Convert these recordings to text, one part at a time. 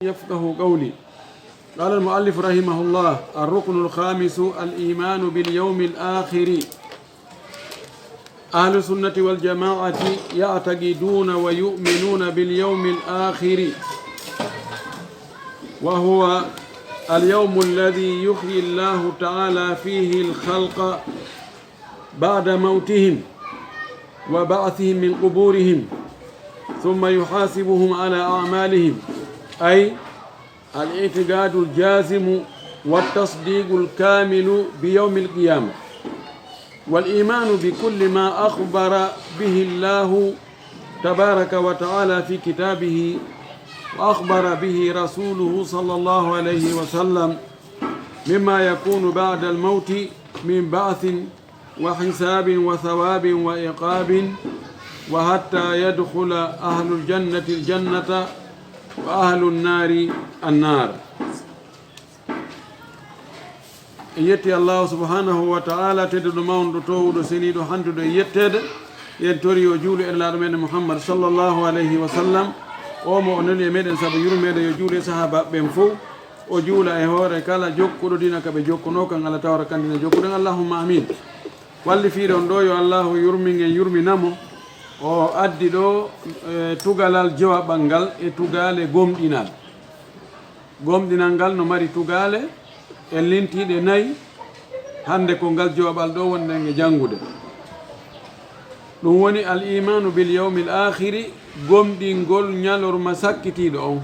يفقه قولي. قال المؤلف رحمه الله: الركن الخامس الإيمان باليوم الآخر. أهل السنة والجماعة يعتقدون ويؤمنون باليوم الآخر، وهو اليوم الذي يحيي الله تعالى فيه الخلق بعد موتهم وبعثهم من قبورهم، ثم يحاسبهم على أعمالهم، أي الاعتقاد الجازم والتصديق الكامل بيوم القيامة، والإيمان بكل ما أخبر به الله تبارك وتعالى في كتابه وأخبر به رسوله صلى الله عليه وسلم مما يكون بعد الموت من بعث وحساب وثواب وعقاب، وحتى يدخل أهل الجنة الجنة وأهل النار النار. يتي الله سبحانه وتعالى تدو ماوندو تودو سنيدو حندو يتد ينتوري وجول إلا من محمد صلى الله عليه وسلم ومو أنني ميدن سابو يرمي يجول صحابة بنفو وجول إهوري كالا جوكو دينا كبه جوكو نوكا على تاورا كاندina جوكو دين اللهم آمين. واللي في روندو الله يرمي نامو o addi ɗo tugalal jawaɓal e tugale gomɗinal ngal no mari tugale e lintiɗe nayyi. hande ko ngal jawaɓal ɗo wonɗen e jangude. ɗum woni al imanu bil yawmi l akhiri, gomɗingol ñalorma sakkitiɗo on,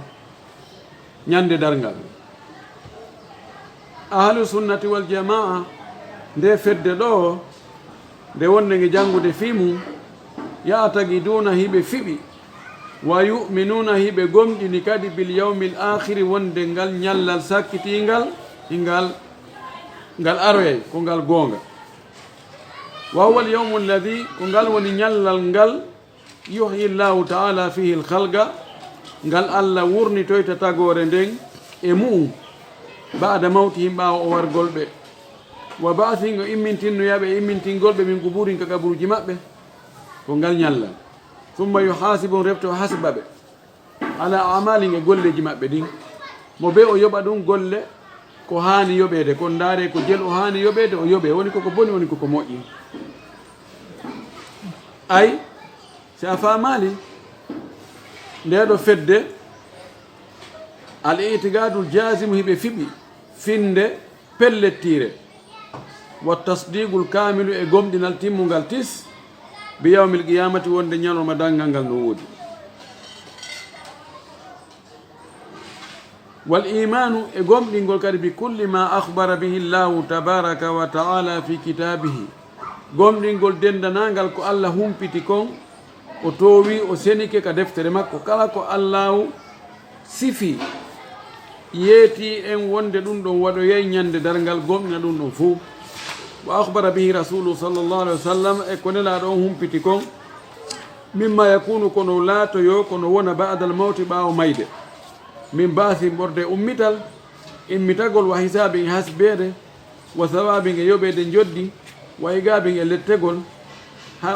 ñande dargal. ahlu sunnati wal jamaa nde fedde ɗo nde wonɗen e jangude fimu ya'taqiduna hiɓe fiɓi wa yu'minuna hiɓe gomɗini kadi bil yawmil akhiri, wonde ngal ñallal sakkitingal ngal aroyay ko ngal gonga. wa huwa al yawmu alladhi, ko ngal woni ñallal ngal yuhyi llahu ta'ala fihi al khalqa, ngal Allah wurnitoyta tagore nden e mu'um ba'da mawtihim, ɓawa o wargolɓe, wa ba'thin o immintinnoyaɓe immintingolɓe min kuburin ka kaburuji maɓɓe, ko ngal ñallal. summa yuhasibu, refto hasba ɓe ala amali e golleji maɓɓe ɗin, mo be o yoɓa ɗum golle ko hani yoɓede, ko ndaare ko jel o hani yoɓede o yoɓe, woni koko boni woni koko moƴƴi. ay si a famali ndeɗo fedde al itikadul jasimu, hiɓe fiɓi finde pellettire, wa tasdiqul kamilu, e gomɗinal timmugal tis bi yawmil qiyamati, wonde ñalorma dangal ngal no woodi. wal imanu, e gomɗingol kadi bi kulli ma akhbara bihi llahu tabaraka wa ta'ala fi kitabihi, gomɗingol dendanangal ko Allah humpiti kon o towi o senike ka deftere makko. kala ko allahu sifi yeeti en wonde ɗum ɗon waɗoyay ñande dargal, gomɗina ɗum ɗon fuu. wa akhbara bihi rasulu sallallahu alaihi wasallam, e ko nelaɗo on humpiti kon mimma yakunu kono laatoyo kono wona ba'dal mawti, ɓaawo mayde, min baasi ɓorde immitagol, wa hisabin e hasbede, wa thawabin e yoɓede joddi, wa igabin e lettegol,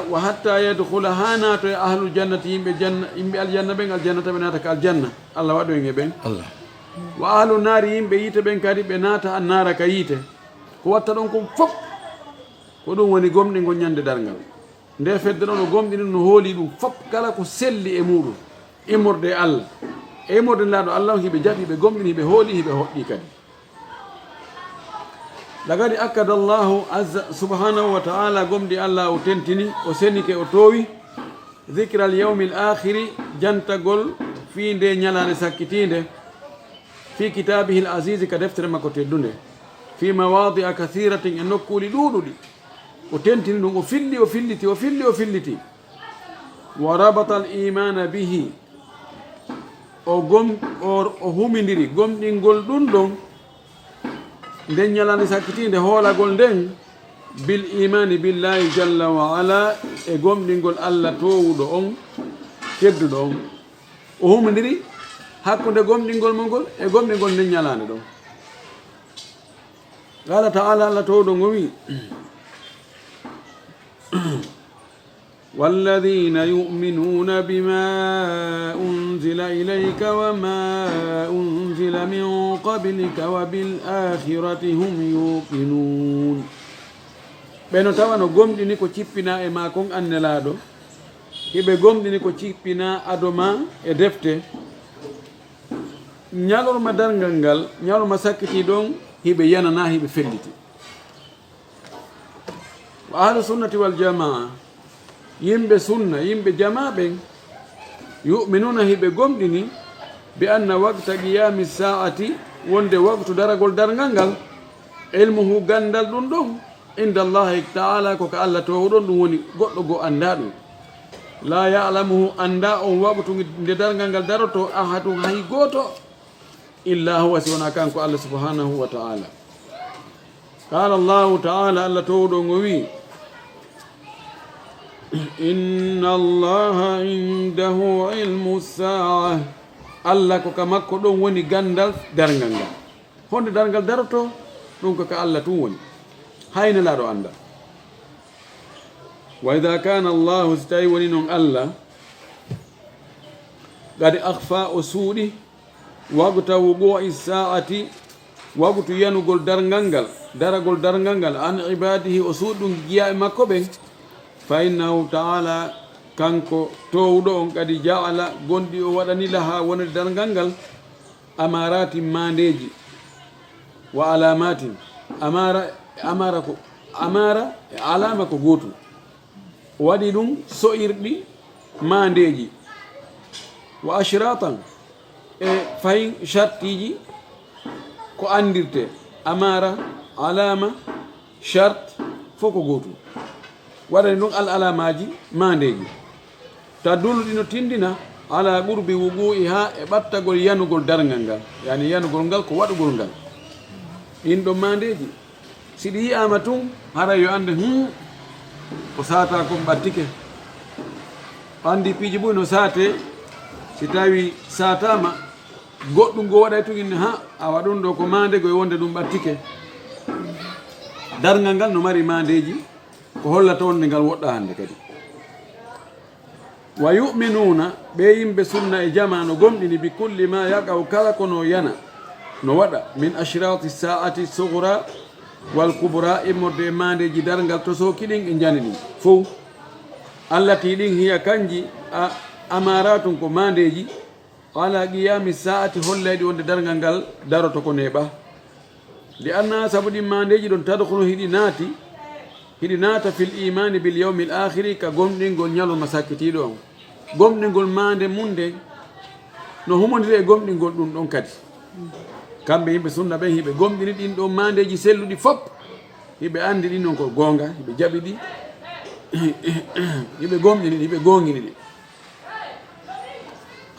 wa hatta yadkhula ha naato e ahlul jannati, yimɓe aljanna ɓen, aljannata ɓe naata ka aljanna, Allah waɗoyen e ɓen. wa ahlu naari, yimɓe yiite ɓen kadi ɓe naata an naara ka yiite. ko watta ɗon kon fof ko ɗum woni gomɗingo ñande dargal. nde fedde ɗon o gomɗini no hooli ɗum fof, kala ko selli e muɗum, immorde e Allah e immorde laaɗo Allah on, hiɓe jaɓi, ɓe gomɗini, hiɓe hooli, hiɓe hoɗɗi kadi. lagadi akkada allahu azza subhanahu wa ta'ala, gomɗi Allah o tentini, o senike, o towi dhikra al yawmi l akhiri, jantagol fi nde ñalade sakkitinde, fi kitabihi l azizi, ka deftere makko teddunde, fi mawadi'a kathiratin, e nokkuli ɗuɗuɗi o tentini ɗum, o filliti. wa rabata al imana bihi, o humidiri gomɗingol ɗum ɗon nden ñalande sakkitinde, hoolagol nden bil imani billahi jalla wa ala, e gomɗingol Allah towuɗo on, tedduɗo on. o humidiri hakkude gomɗingol mo ngol e gomɗingol nden ñalande ɗon. qala ta'ala, Allah towɗo ngo wi: والذين يؤمنون بما أنزل إليك وما أنزل من قبلك وبالآخرة هم يوقنون بينو تاوانو غومديني كو تشيبنا e makon annelaado hibe gomdini ko cippina adoma e defte ñalorma dargal ngal ñalorma sakkiti ɗon hiɓe yanana hiɓe felliti wa ahlu sunnati wal jamaa yimɓe sunna yimɓe jama ɓen yuminuna hiɓe gomɗini bi anna waqta qiyami saati wonde waktu daragol dargal ngal ilmuhu gandal ɗum ɗon inda allahi taala koko allah towɗon ɗum woni goɗɗo go anda ɗum la ya'lamuhu anda on waqtu nde dargal ngal daroto ahadu hay goto illa huwa siwana kanko allah subhanahu wa ta'ala qala allahu ta'ala allah towɗon o wi inna allaha indahu ilmu saa allah ko ka makko ɗon woni gandal dargal ngal honde dargal daroto ɗum ko ka allah tun woni hayne laaɗo anda wa ida kana allahu so tawi woni noon allah gadi akhfa o suuɗi wagta wuqu'i saati wagtu yanugol dargal ngal daragol dargal ngal an ibadihi o suuɗi ɗum giya e makko ɓen fa innahu taala kanko towɗo on kadi jaala gonɗi o waɗani laha wonde dargal ngal amarati mandeji wa alamatin amara e alama ko gotum o waɗi ɗum so'irɗi mandeji wa ashratan e fayin chartiji ko andirte amara alama charte fof ko gotum waɗani ɗum al alamaji mandeji tadullu ɗino tindina ala ɓurbi wugu'i ha e ɓattagol yanugol dargal ngal yani yanugol ngal ko waɗugol ngal ɗin ɗon mandeji siɗi yiyama tun hara yo ande ko sata kon ɓattike andi piiji ɓuy no sate si tawi satama goɗɗum go waɗay tuginne ha awa ɗum ɗo ko mandego e wonde ɗum ɓattike dargal ngal no mari mandeji ko hollata wonde ngal woɗɗa hande kadi wa yuminuna ɓe yimɓe sunna e jama no gomɗini bi kulli ma yaqaw kala kono yana no waɗa min ashrati saati sugra wal kubra immorde e mandeji dargal to sokiɗin e jani ɗin fof allati ɗin hiya kanji amaratum ko mandeji ala qiyami saati hollayɗi wonde dargal ngal daroto ko neɓa li anna saabu ɗin mandeji ɗon tadkhulu hiɗi naata fil imani bil yawmi l akhiri ka gomɗingol ñaloma sakkitiɗo on gomɗingol mande munde no humodiri e gomɗingol ɗum ɗon kadi kamɓe yimɓe sunna ɓen hiɓe gomɗini ɗin ɗo mandeji selluɗi fop hiɓe andi ɗin ɗon ko gonga hiɓe jaɓi ɗi hiɓe gomɗini ɗi hiɓe gongini ɗi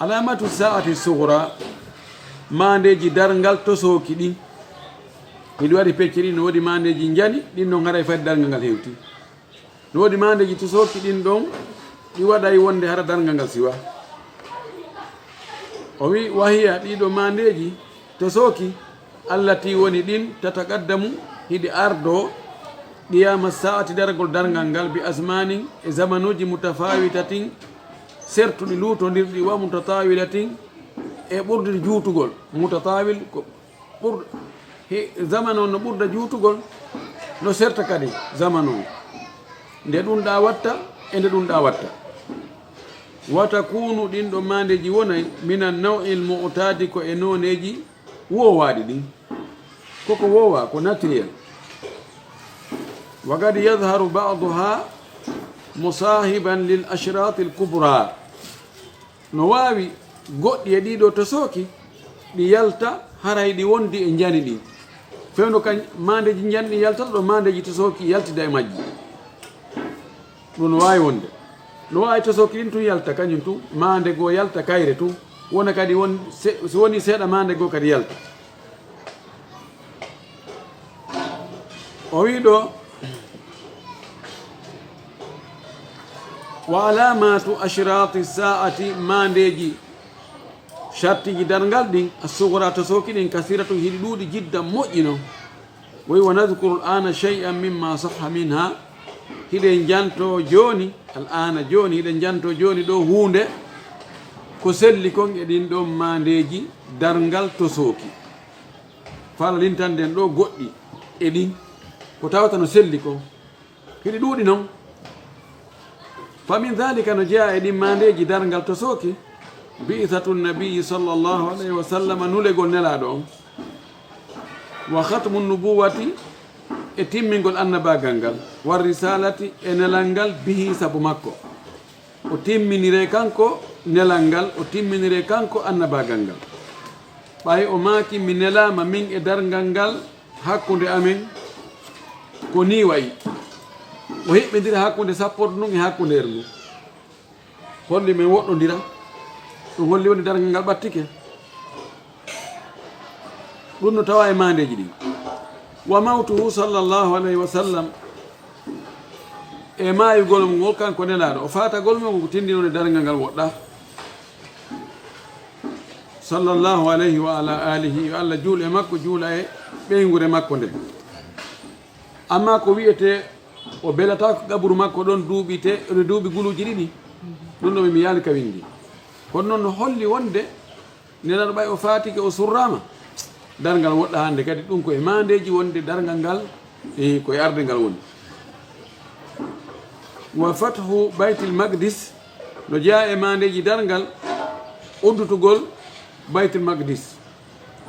alamatu saati sugra mandeji dargal tosoki ɗin hiɗi waɗi pecce ɗin no woodi mandeji jani ɗin ɗon haray fati dargal ngal hewti no woodi mandeji tosoki ɗin ɗon ɗi waɗay wonde hara dargal ngal siwa o wi wahiya ɗiɗo mandeji tosoki allati woni ɗin tataqaddamu hiɗi ardo qiyama saati daragol dargal ngal bi asmanin e zamanuji mutafawitatin sertuɗi lutodirɗi wa mutatawilatin e ɓurde juutugol mutatawil ko ɓurda zaman o no ɓurda juutugol no serta kadi zaman o nde ɗum ɗa watta e nde ɗum ɗa watta watakunu ɗin ɗo mandeji wonay minan naw'il mu'tadi ko e noneji wowaɗi ɗin koko wowa ko naturel wa qad yadharu ba'daha musahiban lil ashrati l kubra no wawi goɗɗi e ɗiɗo to sooki ɗi yalta haray ɗi wondi e jani ɗin fewno kañ mandeji janɗi yaltata ɗo mandeji to sooki yaltida e majji ɗum no wawi wonde no wawi to sooki ɗin tun yalta kañum tun mande goo yalta kayre tun wona kadi so woni seeɗa mande goo kadi yalta o wi ɗo wa alamatu ashrati saati mandeji chartiji dargal ɗin a sugra to sooki ɗin kasiratu hiɗi ɗuuɗi jidda moƴƴino woyi wa nadkuru l ana chey an mimma sahha minha hiɗe janto joni al ana joni hiɗen janto joni ɗo hunde ko selli kon e ɗin ɗon mandeji darngal to sooki fala lintanden ɗo goɗɗi e ɗin ko tawata no selli kon hiɗi ɗuuɗi noon famin dhalika no jeeya e ɗin mandeji darngal to sooki bi'ithatu nabiyi sallllahu alayhi wa sallam nulegol nelaɗo on wa khatmu nubuwati e timmingol annabagal ngal war risalati e nelal ngal bihi sabu makko o timminire kanko nelal ngal o timminire kanko annabagal ngal ɓay o maaki mi nelama min e dargal ngal hakkude amen ko ni wayi o hiɓɓidira hakkude sappoto ndun e hakkude er ndu holli men woɗɗodira ɗum holli woni dargal ngal ɓattike ɗum no tawa e mandeji ɗin wa mawtuhu sallllahu alayhi wa sallam e maayugol ngol kanko nelaɗo o fatagol mo ko tindinode dargal ngal woɗɗa sallllahu alayhi wa ala alihi yo allah juula e makko juula e ɓeygure makko nde amma ko wiyete o belata ko gaburu makko ɗon duuɓite ene duuɓi guluji ɗiɗi ɗum ɗo mi yaali ka windi kono noon no holli wonde nelaɗo ɓay o fatike o surrama dargal woɗɗa hande kadi ɗum koye mandeji wonde dargal ngal koye arde ngal woni wa fathu baytil maqdis no jeeya e mandeji dargal uddutugol baytul maqdis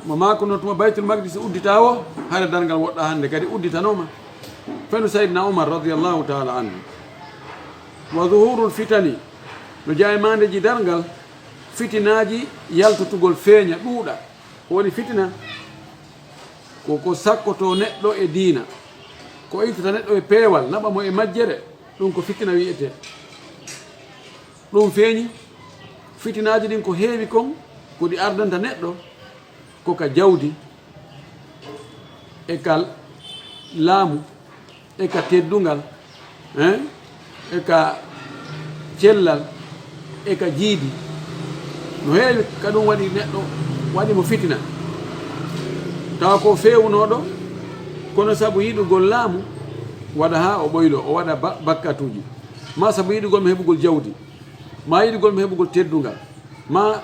mo makono tuma baytul maqdis uddita o hara dargal woɗɗa hande kadi udditanoma feno saydna oumar radiallahu taala anhu wa zuhurul fitani no jeeya e mandeji dargal fitinaji yaltotugol feeña ɗuuɗa woni fitina koko sakkoto neɗɗo e diina ko ittata neɗɗo e peewal naɓa mo e majjere ɗum ko fitina wiyete ɗum feeñi fitinaji ɗin ko heewi kon ko ɗi ardanta neɗɗo koka jawdi e ka laamu e ka teddungal e ka cellal e ka jiidi no heewi ka ɗum waɗi neɗɗo waɗimo fitina tawa ko fewnoɗo kono saabu yiɗugol laamu waɗa ha o ɓoylo o waɗa bakkatuji ma saabu yiɗugol mo heɓugol jawdi ma yiɗugol mo heɓugol teddungal ma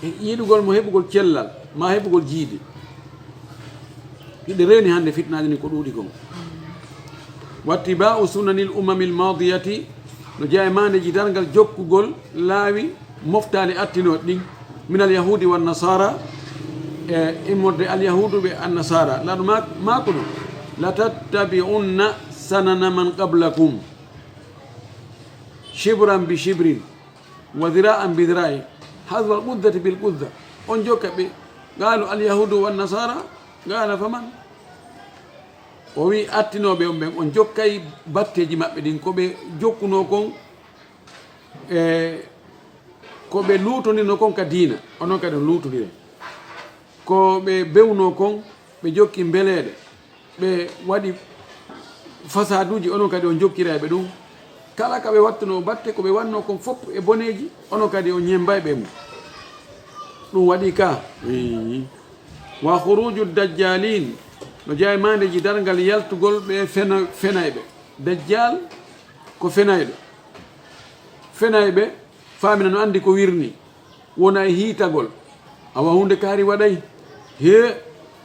yiɗugol mo heɓugol cellal ma heɓugol jiidi hiɗe reni hande fitnaji ni ko ɗuuɗi kon wattiba'u sunanil umamil madiyati no jeeya e mandeji dargal jokkugol laawi moftali attinoɗe ɗin min al yahudi wan nasara e immorde al yahudu ɓe an nasara laɗo mako ɗo la tattabi'unna sanana man qablakum shibran bi shibrin wa dira'an bi dira'i hadwa al quddati bil qudda on jokka ɓe qaalu al yahudu wan nasara qala faman o wi attinoɓe on ɓen on jokkay batteji maɓɓe ɗin koɓe jokkuno kon koɓe luutonino kon ka diina onon kadi on luutodire ko ɓe bewno kon ɓe jokki mbeleɗe ɓe waɗi fasaduji onon kadi on jokkira ɓe ɗum kala ka ɓe wattuno batte ko ɓe wanno kon fof e boneji onon kadi o ñembay ɓe mum ɗum waɗi ka wa khuruju dajjalin no jeeya e mandeji dargal yaltugol ɓe fenayɓe dajjal ko fenayɗo fenayɓe famina no andi ko wirni wona e hiitagol awa hunde kaari waɗay he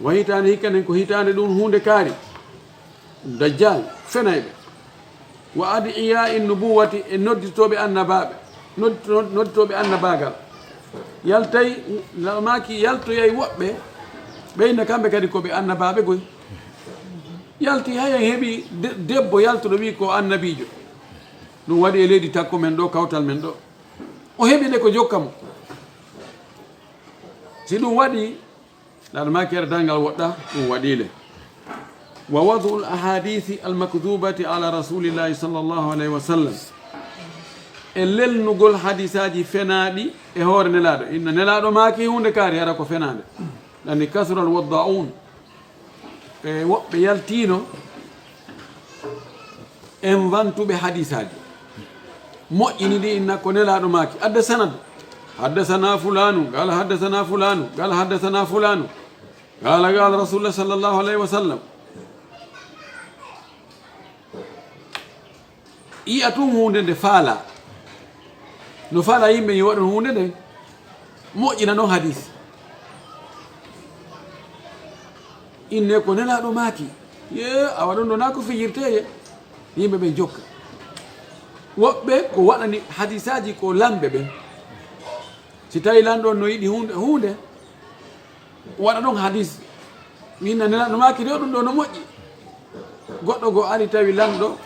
wa hitande hikkanen ko hitande ɗum hunde kaari dajjal fenayɓe wa adiya in nubuwati e nodditoɓe annabaɓe nodditoɓe annabagal yaltay maki yaltoyay woɓɓe ɓeyna kamɓe kadi koɓe annabaɓe goy yalti hayen heeɓi debbo yaltoɗo wi ko annabijo ɗum waɗi e leydi takko men ɗo kawtal men ɗo o heɓi nde ko jokkamo si ɗum waɗi laɗa makere dangal woɗɗa ɗum waɗile wa wadu l ahadithi almakdubati ala rasulillahi sallllahu alayhi wa sallam e lelnugol hadisaji fenaɗi e hoore nelaɗo inna nelaɗo maki hunde kaari hara ko fenade ɗanni kasural wadda'un e woɓɓe yaltino en wantuɓe hadisaji moƴƴini ɗi inna ko nelaɗo maki adda sanad haddasana fulanu qala haddasana fulanu qala haddasana fulanu qala qala rasulullah sallllahu alayhi wa sallam yi'a tun hunde nde faala no faala yimɓe yo waɗon hunde nde moƴƴina noon hadis inne ko nelaɗo maaki ye a waɗon ɗo na ko fijirteye yimɓe ɓe jokka woɓɓe ko waɗani hadisaji ko lamɓe ɓen si tawi lanɗon no yiɗi hunde waɗa ɗon hadis winna nelaɗo maaki ɗo ɗum ɗo no moƴƴi goɗɗo go ari tawi lanɗo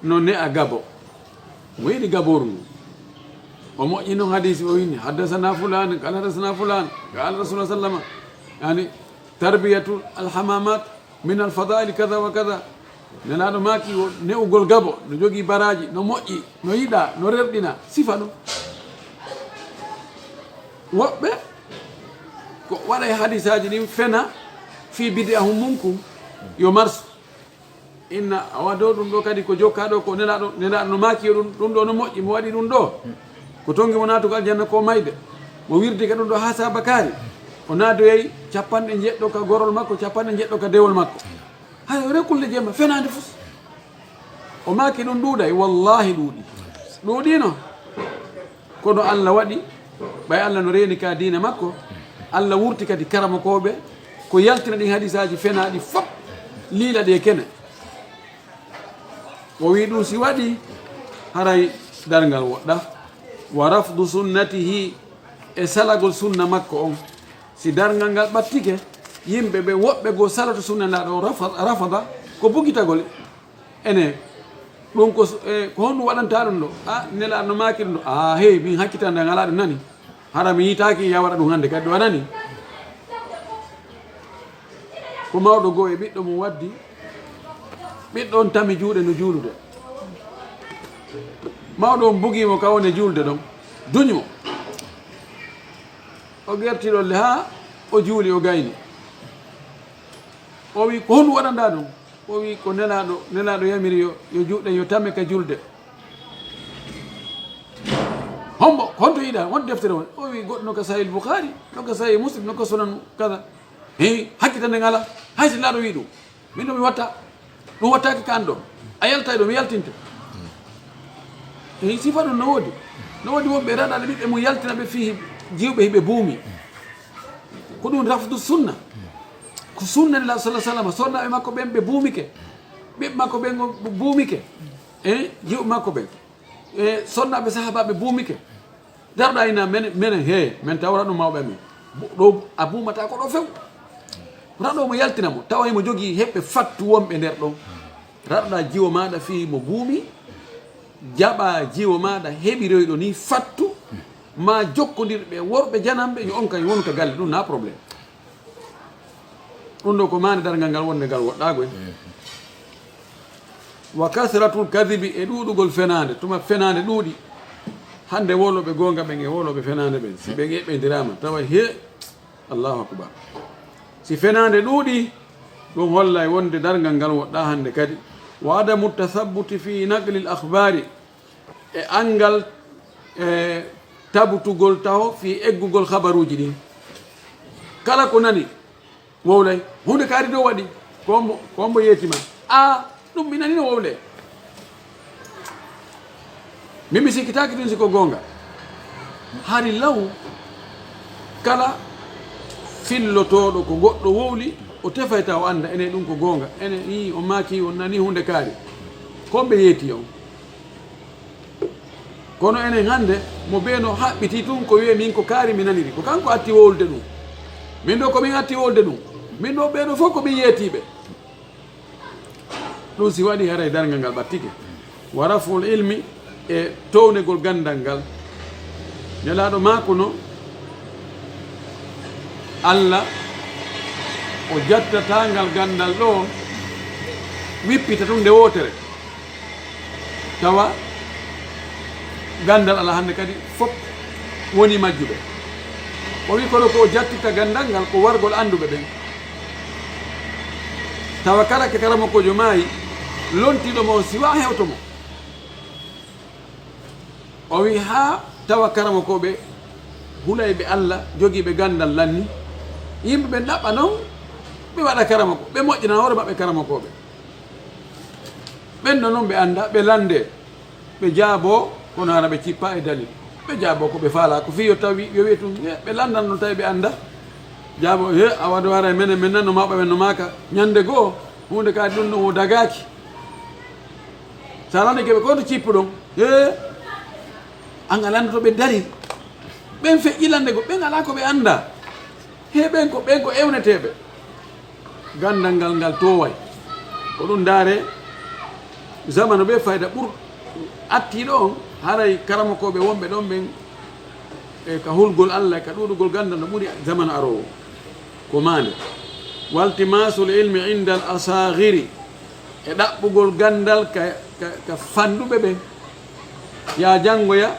no ne'a gabo mo yiɗi gaboru ngu o moƴƴi noon hadis o winni haddasana fulane qala haddasana fulane qala rasulullah sallama yani tarbiyatu alhamamat min alfadaili kada wa kada nelaɗo maaki o ne'ugol gabo no jogii baraji no moƴƴi no yiɗa no rerɗina sifa ɗum woɓɓe ko waɗa e hadisaji ɗin fena fi bidi ahum munkum yo marsu inna awa dow ɗum ɗo kadi ko jokkaɗo ko nelaɗo no maaki yo ɗum ɗo no moƴƴi mo waɗi ɗum ɗo ko tongi mo naatugo aljanna ko mayde mo wirdi ka ɗum ɗo ha sabakari o naadoyey capanɗe jeɗɗo ka gorol makko capanɗe jeɗɗo ka dewol makko hay o rekkulde jemma fenade fof o maaki ɗum ɗuuɗay wallahi ɗuuɗino kono allah waɗi ɓay allah no reeni ka diina makko allah wurti kadi karamakoɓe ko yaltina ɗin hadisaji fenaɗi fop liila ɗe kene o wi ɗum si waɗi haray dargal woɗɗa wa rafdu sunnatihi e salagol sunna makko on si dargal ngal ɓattike yimɓe ɓe woɓɓe goo salato sunna ndaɗo rafada ko bugitagol ene ɗum ko honɗum waɗanta ɗum ɗo a nelaɗo no maaki ɗum ɗo a hey min hakkitande ngalaɗo nani hara mi yitaki ya waɗa ɗum hannde kadi ɗo anani ko mawɗo goo e ɓiɗɗo mum waddi ɓiɗɗo on tami juuɗe no juulude mawɗo on bugimo ka woni juulde ɗon duñmo o gertiɗolle ha o juuli o gayni o wi ko honɗum waɗanda ɗum o wi ko nelaɗo yamiri yo juuɗe yo tamme ka julde hombo honto yiɗa won deftere won o wi goɗɗo noka sahih boukhari noka sahih muslim noka sunan kada hakkitande ngala hay si laaɗo wi ɗum min ɗo mi watta ɗum wattaki ka an ɗo a yalta ɗo mi yaltinta sifa ɗum no woodi wonɓe raɗaɗe ɓiɓɓe mum yaltina ɓe fi jiwɓe hiɓe buumi ko ɗum rafdu sunna ko sunna nela sa sallam sonnaɓe makko ɓen ɓe buumike ɓiɓɓe makko ɓen buumike jiwɓe makko ɓen e sonnaɓe sahabaɓe buumike darɗa ina menen he min tawra ɗum mawɓe amen ɗo a buumata ko ɗo few raɗo mo yaltina mo tawa mo jogii heɓɓe fattu wonɓe nder ɗon raɗoɗa jiwo maɗa fi mo buumi jaɓa jiwo maɗa heɓiroyɗo ni fattu ma jokkodirɓe worɓe janamɓe yo on kan wonka galle ɗum na probléme ɗum ɗo ko mani dargal ngal wonde ngal woɗɗago en wa kasratul kadibi e ɗuɗugol fenade tuma fenade ɗuuɗi hande woloɓe gonga ɓen e woloɓe fenade ɓen si ɓe eɓɓedirama tawa he allahu akbar si fenade ɗuuɗi ɗum holla e wonde dargal ngal woɗɗa hande kadi wa adamu tathabbuti fi naqli l akhbari e angal e tabutugol taw fi eggugol habaruji ɗin kala ko nani wowlay hunde kaari dow waɗi kombo yeetima a ɗum mi nani no wowle min mi sikkitaki ɗum siko gonga hari law kala fillotoɗo ko goɗɗo wowli o tefayta o anda ene ɗum ko gonga ene i o maaki on nani hunde kaari komɓe yeeti on kono enen hannde mo beeno haɓɓiti tun ko wiye min ko kaari mi naniri ko kanko atti wowlde ɗum min ɗo komin atti wowlde ɗum min ɗo ɓeeɗo fof komin yeetiɓe ɗum si waɗi haray dargal ngal ɓattike wa raful ilmi e townegol gandal ngal nelaɗo maako no allah o jattatangal gandal ɗo wippita tun nde wotere tawa gandal ala hande kadi fof woni majjuɓe o wi kono ko o jattita gandal ngal ko wargol anduɓe ɓen tawa kala ke kala makkojo maayi lontiɗo mo siwa hewto mo o wi ha tawa karamakoɓe hulayɓe allah jogiiɓe gandal lanni yimɓe ɓe ɗaɓɓa noon ɓe waɗa karamako ɓe moƴƴina hoore maɓɓe karamakoɓe ɓen ɗo noon ɓe anda ɓe lande ɓe jaabo kono hana ɓe cippa e dalil ɓe jaabo ko ɓe faala ko fi yo tawi yo wiye tum ɓe landan ɗon tawi ɓe annda jaabo he a waɗa wara e menen min nanno maɓa ɓe no maka ñande goo hunde kadi ɗum ɗum o dagaki sa lande keɓe koto cippu ɗon he an alanda to ɓe dari ɓen feƴƴilande go ɓen ala ko ɓe annda he ɓen ko ewneteɓe gandal ngal ngal toway ko ɗum daare zamanu ɓe fayda ɓur attiɗo on haray karamakoɓe wonɓe ɗon ɓen e ka hulgol allah ka ɗuɗugol gandal no ɓuuri zamanu arowo ko mande waltimasul ilmi inda al asagiri e ɗaɓɓugol gandal ka fanduɓe ɓen ya janngoya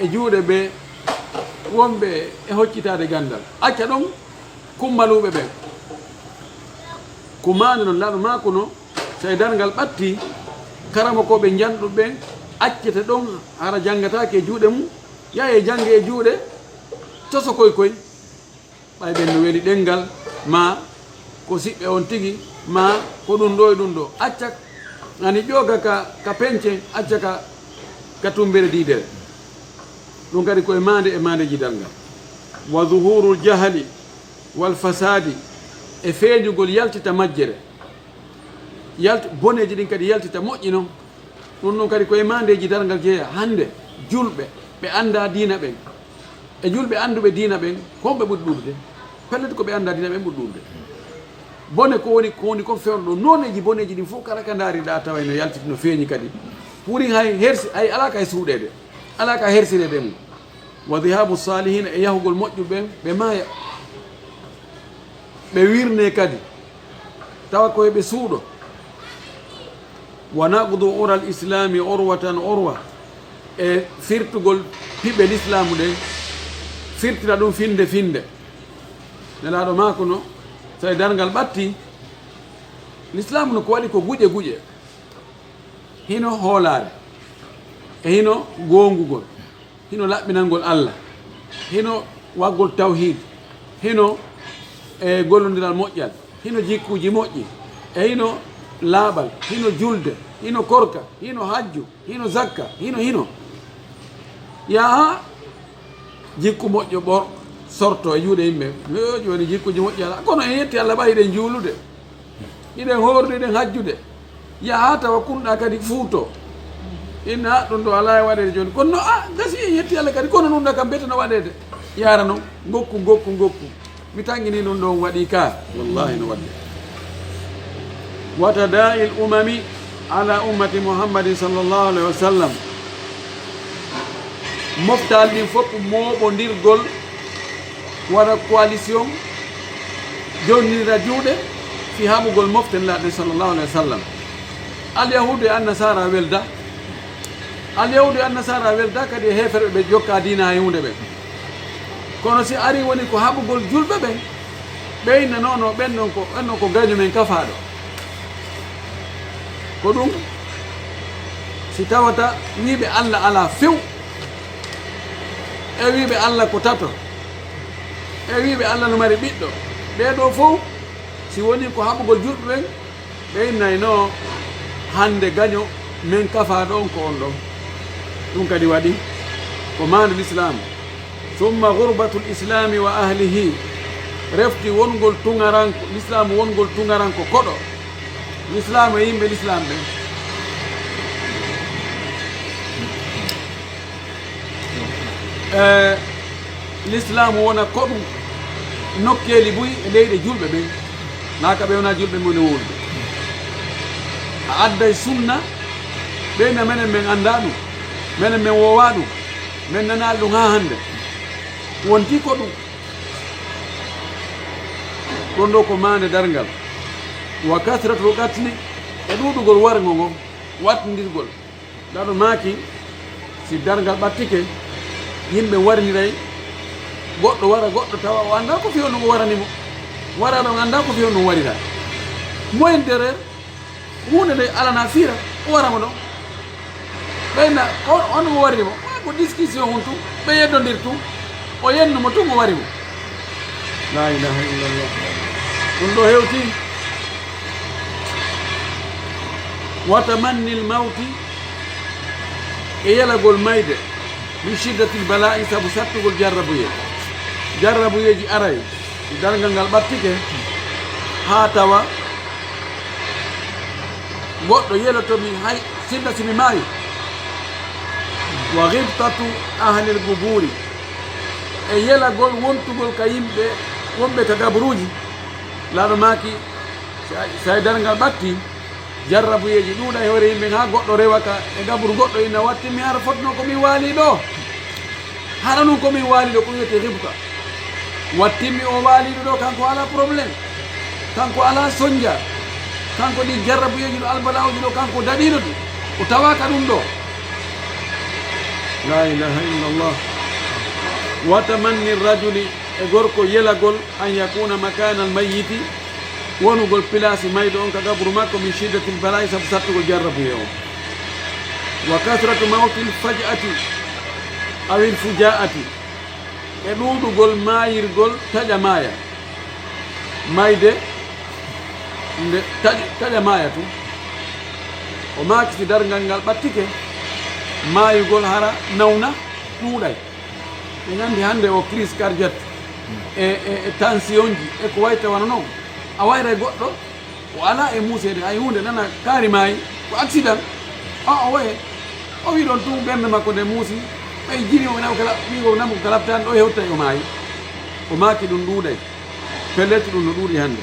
e juuɗe ɓe wonɓe e hoccitade gandal acca ɗon kummaluɓe ɓen ko mande noon laaɗo mako no so e dargal ɓatti karama koɓe janɗuɓe ɓen accete ɗon hara janggatake e juuɗe mum yaha e jangge e juuɗe toso koy ɓay ɓen no weeli ɗengal ma ko siɓɓe on tigi ma ko ɗum ɗo e ɗum ɗo acca ani ƴooga ka peñce acca ka tumbere didere ɗum kadi koye mande e mandeji dalngal wa zuhurul jahali wal fasadi e feeñugol yaltita majjere boneji ɗin kadi yaltita moƴƴi noon ɗum ɗon kadi koye mandeji darngal jeeya hande julɓe ɓe anda diina ɓen e julɓe anduɓe diina ɓen komɓe ɓuri ɗuɗde pellete ko ɓe anda diina ɓen ɓuri ɗuɗde bone ko woni ko fewno ɗo noneji boneji ɗin fof kala ka daariɗa tawa no yaltiti no feeñi kadi ɓuri hay ala ka e suuɗede ala ka hersirede mum wa dihabu salihina e yahugol moƴƴuɓe ɓen ɓe maaya ɓe wirne kadi tawa koye ɓe suuɗo wa naqdu ura l islami urwatan urwa e firtugol piɓe l'islamu ɗen firtira ɗum finde nelaɗo mako no so e dargal ɓatti l'islamu no ko waɗi ko guƴe hino hoolare e hino gongugol hino laɓɓinalngol allah hino waggol tawhid hino e gollodiral moƴƴal hino jikkuji moƴƴi e hino laaɓal hino julde hino korka hino hajju hino zakka hino yaha jikku moƴƴo ɓor sorto e juuɗe yimɓe joni jikkuji moƴƴi ala kono en yetti allah ɓa hiɗen juulude hiɗen hoorde hiɗen hajjude yaha tawa kunɗa kadi fuuto inna ɗum ɗo ala e waɗede joni kono no gasi en yetti allah kadi kono ɗum ɗo kam betano waɗede yara noon gokku mi tangini ɗum ɗon waɗi ka wallahi no waɗde wata da'il umami ala ummati muhammadin sallllahu alayhi wa sallam moftal ɗin fof moɓodirgol waɗa coalition jonnira juuɗe fi haɓugol moften laɗen sallllahu alayhi wa sallam alyahudu e annasara welda kadi e heferɓe ɓe jokka dina e hunde ɓe kono si ari woni ko haɓugol julɓe ɓen ɓeyna nono ɓennon ko gaño men kafaɗo ko ɗum si tawata wiɓe allah ala few e wiɓe allah ko tato e wiɓe allah no mari ɓiɗɗo ɓeɗo fof si woni ko haɓugol julɓe ɓen ɓeynayno hande gaño min kafaɗo on ko on ɗon ɗum kadi waɗi ko mandu l'islam summa gurbatu l'islami wa ahlihi refti wongol tugaranko l'islam wongol tugaranko koɗo l'islam e yimɓe l'islam ɓen l'islam wona koɗum nokkeli buy e leyɗe julɓe ɓen naka ɓe wona julɓe mone wolude a adday sunna ɓeyna menen min anda ɗum menen min wowa ɗum min nanali ɗum ha hande wonti ko ɗum ɗon ɗo ko mande dargal wa kasratul qatli e ɗuɗugol wargo ngo wattodirgol ɗaɗo maaki si dargal ɓattike yimɓe warniray goɗɗo wara goɗɗo tawa o anda ko fiyo no waranimo waraɗo anda ko fiyo no warira moyen derriére hunde nde alana fiira o waramo ɗon ɓeyna on mo warinimo ko discussion hun tum ɓe yeddodir tum o yennumo tum o warimo la ilaha illallah ɗum ɗo hewti wa tamanni l mawti e yalagol mayde min shiddatil bala'i sabu sattugol jarrabuyeji aray dargal ngal ɓattike ha tawa goɗɗo yelotomi hay sinna simi maayi wa ghibtatu ahlil guburi e yelagol wontugol ka yimɓe wonɓe ka gabruji laaɗo maaki sa dargal ɓatti jarrabuyeji ɗuuɗa e hoore yimɓe ha goɗɗo rewa ka e gabru goɗɗo ina watti mi hara fotno komin waali ɗo hara nun komin waali ɗo ko wiyete ribka wattimmi o waaliɗo ɗo kanko ala probléme kanko ala soñdia kanko ɗi jarrabuyeji ɗo albalawji ɗo kanko daɗiɗo ɗum o tawaka ɗum ɗo la ilaha illallah wa tamanni rajuli e gorko yelagol an yakuna makana al mayiti wonugol place mayɗo on ka gabru makko min shiddatil bala'i sabu sattugol jarrabuye o wa kasratu mawtil faj'ati awil fujaati e ɗuuɗugol maayirgol taƴa maaya mayde nde taƴa maaya tum o maakiti dargal ngal ɓattike maayugol hara nawna ɗuuɗay ɓe nganndi hannde o crise cardiate e tension ji e ko wayta wana noon a wayra e goɗɗo o ala e muusede hay hunde nana kaari maayi ko accident o waye o wi ɗon tum ɓernde makko nde muusi ɓay jini wigo namo ko labtani ɗo hewta o maayi o maaki ɗum ɗuuɗay pelletti ɗum no ɗuuɗi hannde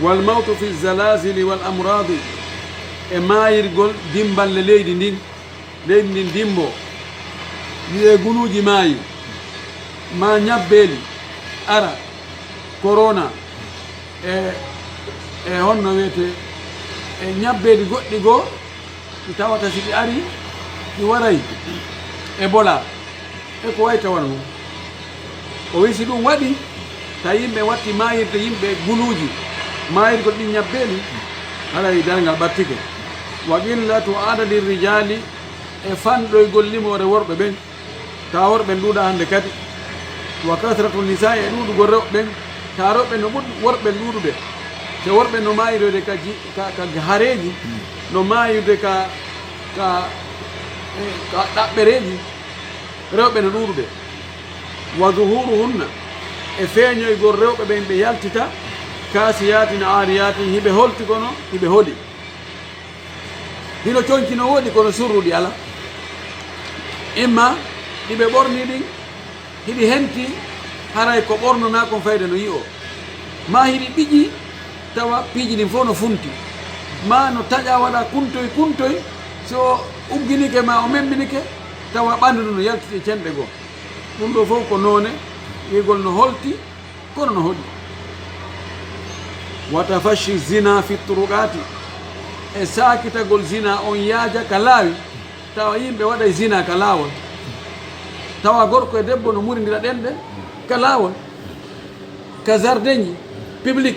wal mawtu fi zalasili wal amradi e maayirgol dimballe leydi ndin dimbo wiye gunuuji maayi ma ñabbeeli ara corona e honno wiyete e ñabbeeli goɗɗi goo ɗi tawata si ɗi ari ɗi waray Ebola e ko wayta wana ɗum o wi si ɗum waɗi ta yimɓe watti mayirde yimɓe guluuji mayirgol ɗi ñabbeeli haɗay dargal ɓattike wa qillatu adadi rijali e fanɗoygol limore worɓe ɓen ta worɓe ɗuuɗa hannde kadi wa kasratu nisa e ɗuuɗugol rewɓe ɓen ta rewɓe no ɓuri worɓe ɗuuɗude te worɓe no mayiroyde ka hareji no mayirde ka ɗaɓɓereji rewɓe no ɗuuɗude wa zuhuruhunna e feeñoygol rewɓe ɓen ɓe yaltita kasiyatin ariyatin hiɓe holtikono hiɓe hoɗi hino coñci no woɗi kono surruɗi ala imma ɗiɓe ɓorni ɗin hiɗi henti haray ko ɓornona kon fayde no yi o ma hiɗi ɓiƴi tawa piiji ɗin fof no funti ma no taƴa waɗa kuntoy so ugginike ma o membinike tawa ɓanndu ndu no yaltiti cenɗe goo ɗum ɗo fof ko noone wigol no holti kono no hoɗi wa tafashi zina fi turuqati e saakitagol zina on yaaja ka laawi tawa yimɓe waɗa zina ka laawol tawa gorko e debbo no muridira ɗenɗe ka laawol ka jardin ji public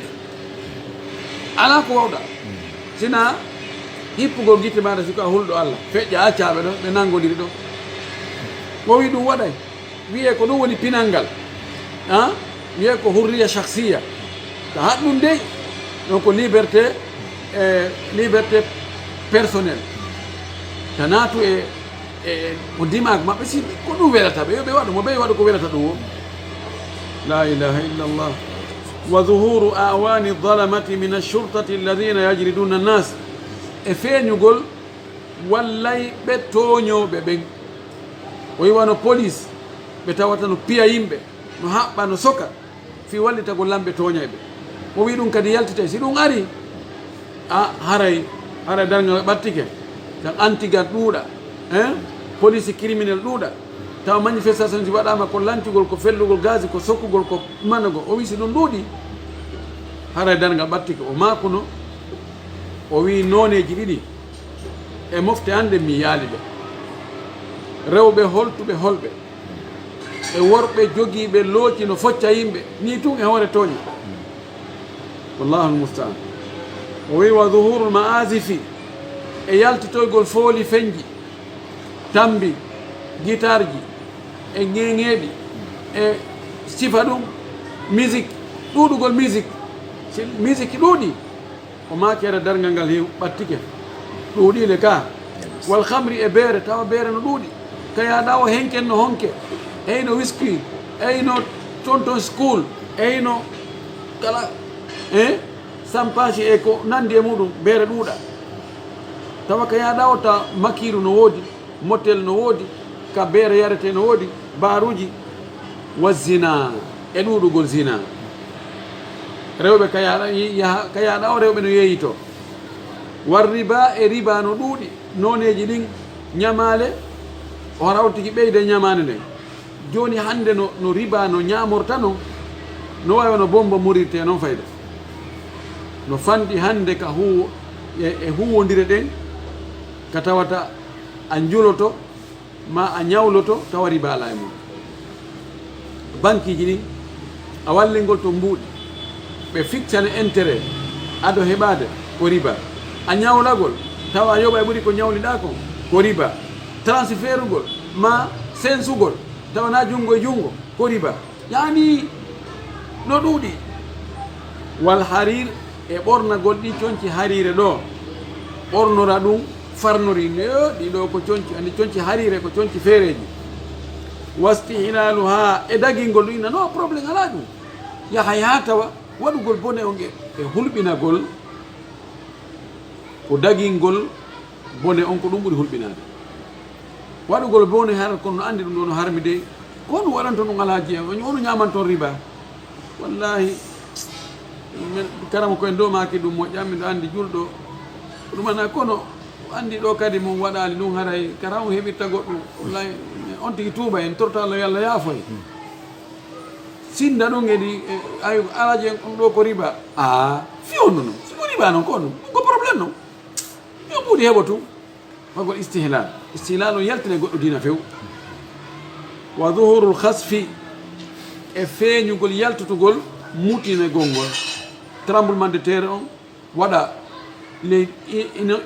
ala ko wawɗa sina hippugol guitte maɗa siko a hulɗo Allah feƴƴa accaɓe ɗo ɓe nangodiri ɗo o wi ɗum waɗay wiye ko ɗum woni pinal ngal wiye ko hurriya chahsiya ko haɗɗum dey ɗon ko liberté personnel ta naatu e ko dimag maɓɓe si ko ɗum welata ɓe yo ɓe waɗa mo ɓe waɗa ko welata ɗum o la ilaha illa allah wa zuhuru awani dalamati min alshurtati alladina yajriduna annas e feeñugol wallay ɓe tooñoɓe ɓen o yiwano police ɓe tawata no piya yimɓe no haɓɓa no soka fi wallitagol lamɓe tooñayɓe o wi ɗum kadi yaltitay si ɗum ari haray dargal ɓattike tan antigat ɗuuɗa police criminel ɗuuɗa tawa manifestation ji waɗama ko lancugol ko fellugol gaz ko sokkugol ko manago o wi si ɗum ɗuuɗi haray dargal ɓattike o makuno o wi nooneji ɗiɗi e mofte hannde mi yaali ɓe rewɓe holtuɓe holɓe e worɓe jogiiɓe looci no focca yimɓe ni tun e hoore tooña wallahu almustaan o wi wa zuhurul maasifi e yaltitoygol fooli feñji tambi guitare ji e ŋeŋeeɗi e sifa ɗum musique ɗuuɗugol musique ɗuuɗi o maakere dargal ngal hew ɓattike ɗuuɗiile ka wal khamri e beere tawa beere no ɗuuɗi kayaɗa o henken no honke eyno whisky eyno tonton school eyno kala sampaci e ko nandi e muɗum beere ɗuuɗa tawa kayaɗa o ta makiru no woodi motel no woodi ka beere yarete no woodi baruji wa zina e ɗuuɗugol zina rewɓe kayaɗa o rewɓe no yeeyito war riba e riba no ɗuuɗi noneji ɗin ñamale o rawtiki ɓeyde ñamande nde joni hande no riba no ñamorta no wawi no bomba murirte noon fayda no fanɗi hande ka huwo e huwodire ɗen ka tawata a juloto ma a ñawloto tawa riba ala e mum banque ji ɗin a wallingol to mbuuɗi ɓe ficcane intérêt ado heɓade ko riba a ñawlagol tawa a yoɓa e ɓuuri ko ñawliɗa ko riba transfert ugol ma sensugol tawa na junngo e junngo ko riba yani no ɗuuɗi wal harir e ɓornagol ɗi conci harire ɗo ɓornora ɗum farnori no ɗiɗo ko conci andi conci harire ko conci feereji wastihlalu ha e dagingol ɗum ina no probléme ala ɗum yaha tawa waɗugol bone on e hulɓinagol ko dagingol bone on ko ɗum ɓuri hulɓinade waɗugol bone har kono andi ɗum ɗo no harmi de ko ɗum waɗanto ɗum ala jeya onu ñaman toon riba wallahi karama koyen dow maki ɗum moƴƴammi ɗo andi julɗo ɗumana kono andi ɗo kadi mum waɗali ɗum haray kara o heɓirta goɗɗum wallahi on tigi tuuba en torta Allah yo Allah yaafoy sinda ɗum eɗi ay alaje on ɗo ko riba fiyonno noon siko riba noon ko ɗum ko probléme noon yo ɓuuɗi heɓo tum fagol istihlal o yaltine goɗɗo dina few wa duhurul khasfi e feeñugol yaltotugol mutine gongol tremblement de terre on waɗa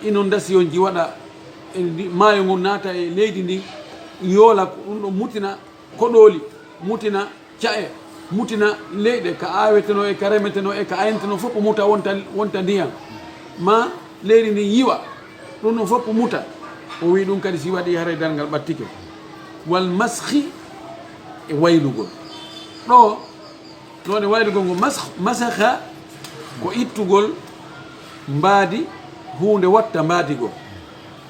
inondation ji waɗa maayo ngon naata e leydi ndi yoola ɗum ɗo mutina koɗoli mutina cae mutina leyɗe ka aweteno e ka remeteno e ka ayenteno fof muta wonta ndiyam ma leydi ndi yiwa ɗum ɗon fof muta o wi ɗum kadi si waɗi haray dargal ɓattike wal maski e waylugol ɗo ɗon e waylugol ngo masaka ko ittugol mbaadi hunde watta mbaadi go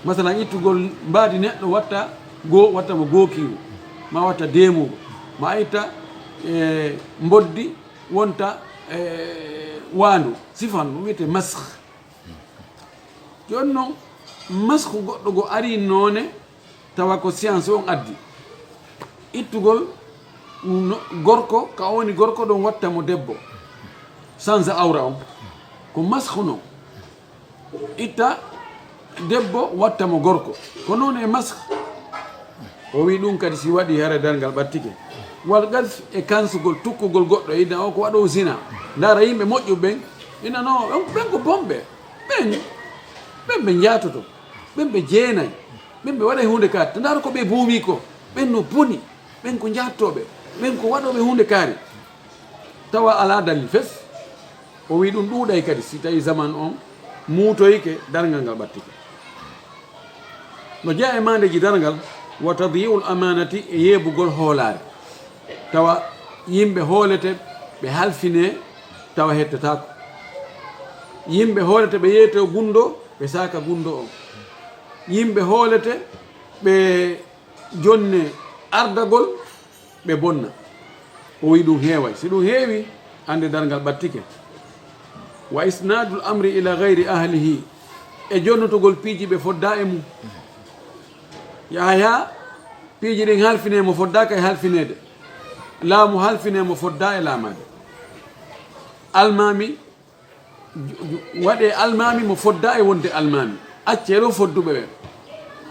masalan ittugol mbaadi neɗɗo watta mo gookiru ma watta deemugo ma itta mboddi wonta waandu sifan ɗum wiyete mask joni noon masque goɗɗo go ari noone tawa ko science on addi ittugol gorko ka woni gorko ɗon watta mo debbo sans awra on ko masque noon itta debbo watta mo gorko ko noon e masque o wi ɗum kadi si waɗi hara dargal ɓattike wal gas e kansugol tukkugol goɗɗo ina o ko waɗo zina ndara yimɓe moƴƴu ɓen ina no ɓen ko bomɓe ɓen ɓe jatoto ɓen ɓe jeenayi ɓen ɓe waɗa hunde kaari to ndara ko ɓe buumi ko ɓen no boni ɓen ko jattoɓe ɓen ko waɗoɓe hunde kaari tawa ala dalil fes o wi ɗum ɗuuɗay kadi si tawi zaman on muutoyke dargal ngal ɓattike no jeeya e mandeji dargal wa tadyiul amanati e yeebugol hoolare tawa yimɓe hoolete ɓe halfine tawa hettatako yimɓe hoolete ɓe yeyete gundo ɓe saka gundo on yimɓe hoolete ɓe jonne ardagol ɓe bonna o wi ɗum heeway si ɗum heewi ande dargal ɓattike wa isnadul amri ila gayri ahlihi e jonnotogol piiji ɓe fodda e mum yahaya piiji ɗin halfine mo foddaka e halfinede laamu halfine mo fodda e laamade almami waɗe almami mo fodda e wonde almami acceɗo fodduɓe ɓe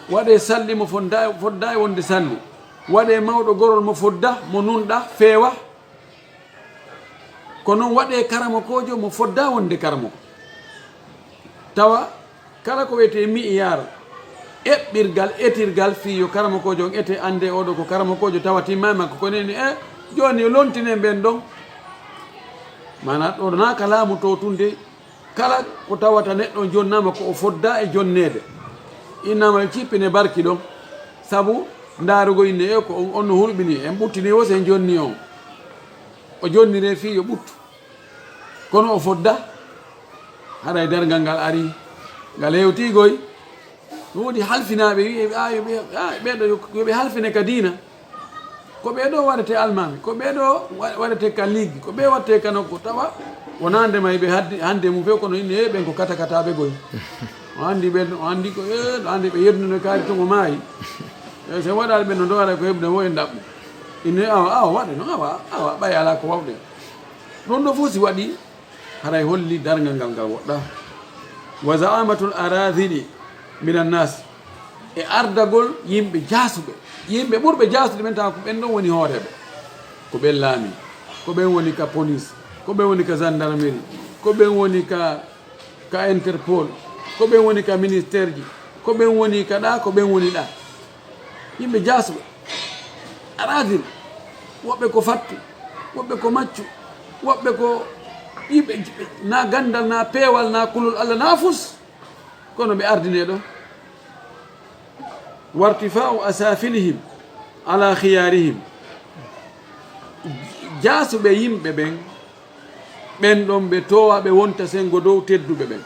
waɗe salli mo fodda e wonde salli waɗe mawɗo gorol mo fodda mo nunɗa feewa ko noon waɗe karamokojo mo fodda wonde karamoko tawa kala ko wiyete mi'iyar eɓɓirgal etirgal fiyo karamokojo on ete ande oɗo ko karamokojo tawa timmama ko koneni joni lontine ɓen ɗon mana ɗo na ka laamu to tunde kala ko tawata neɗɗo jonnama ko o fodda e jonnede innamal cippine barki ɗon sabu ndarugo inne e ko on no hulɓini en ɓuttini o sen jonni o jonnire fi yo ɓuttu kono o fodda haɗa e dargal ngal ari ngal hewtigoy ɗum woodi halfinaɓe wi ɓeɗo yoɓe halfine ka diina ko ɓeɗo waɗete almami ko ɓeɗo waɗete ka liggi ko ɓe watte ka nokko tawa wona ndema ɓe hande mum few kono inne ɓen ko katakataɓe goy o andi ɓen o andi ko ɗo andi ɓe yedduno kaari tomo maayi e so waɗal ɓen no do waɗa ko heɓde wo en ɗaɓɓu inne awa waɗe no awa ɓay ala ko wawɗe ɗon ɗo fof si waɗi haray holli dargal ngal ngal woɗɗa wa zaamatul aradhili min annas e ardagol yimɓe jaasuɓe yimɓe ɓurɓe jaasude ɓen tawa ko ɓen ɗon woni hooreɓe ko ɓen laami ko ɓen woni ka police ko ɓen woni ka gendarmerie ko ɓen woni ka interpol ko ɓen woni ka ministére ji ko ɓen woni ka ɗa ko ɓen woni ɗa yimɓe jaasuɓe aradil woɓɓe ko fattu woɓɓe ko maccu woɓɓe ko yimɓe na gandal na peewal na kulol Allah na fus kono ɓe ardine ɗo wartifa'u asafilihim ala khiyarihim jaasuɓe yimɓe ɓen ɓen ɗon ɓe towa ɓe wonta sengo dow tedduɓe ɓen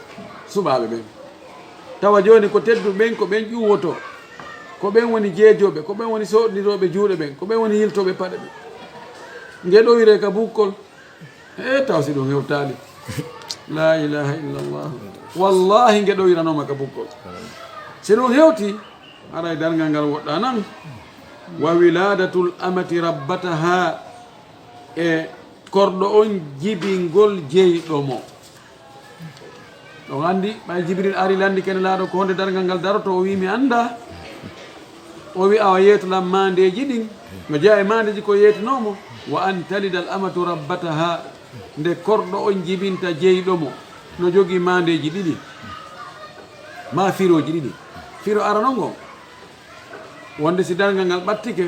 suɓaɓe ɓen tawa joni ko tedduɓe ɓen ko ɓen ƴuwoto ko ɓen woni jeejoɓe ko ɓen woni soɗɗiroɓe juuɗe ɓen ko ɓen woni yiltoɓe paɗe ɓe ngeɗowire ka bukkol taw si ɗum hewtali la ilaha illallah wallahi ngeɗowiranoma ka bukkol si ɗum hewti ara e dargal ngal woɗɗa nan wa wiladatul amati rabbataha e korɗo on jibingol jeyɗomo ɗon andi ɓay jibril ari landi kene laaɗo ko honde dargal ngal daroto o wi mi anda o wi awa yeetolam mandeji ɗin no jeeya e mandeji ko yeetinomo wa an talida al amatu rabbataha nde korɗo on jibinta jeyɗomo no jogui mandeji ɗiɗi ma firoji ɗiɗi firo arano ngon wonde si dargal ngal ɓattike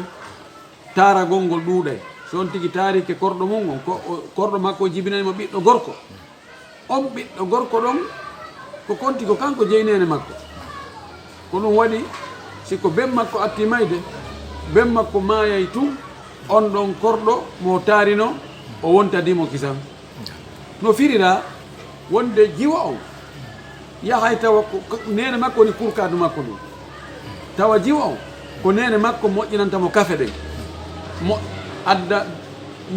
taragol ngol ɗuuɗay so on tigui taarike korɗo mum on korɗo makko jibinanimo ɓiɗɗo gorko on ɓiɗɗo gorko ɗon ko konti ko kanko jeynene makko ko ɗum waɗi siko ben makko atti mayde ben makko mayay tum on ɗon korɗo mo taarino o wontadimo kisam no firira wonde jiwa on yahay tawa nene makko woni kurkadu makko ɗum tawa jiwa on ko nene makko moƴƴinantamo kafe ɗen mo adda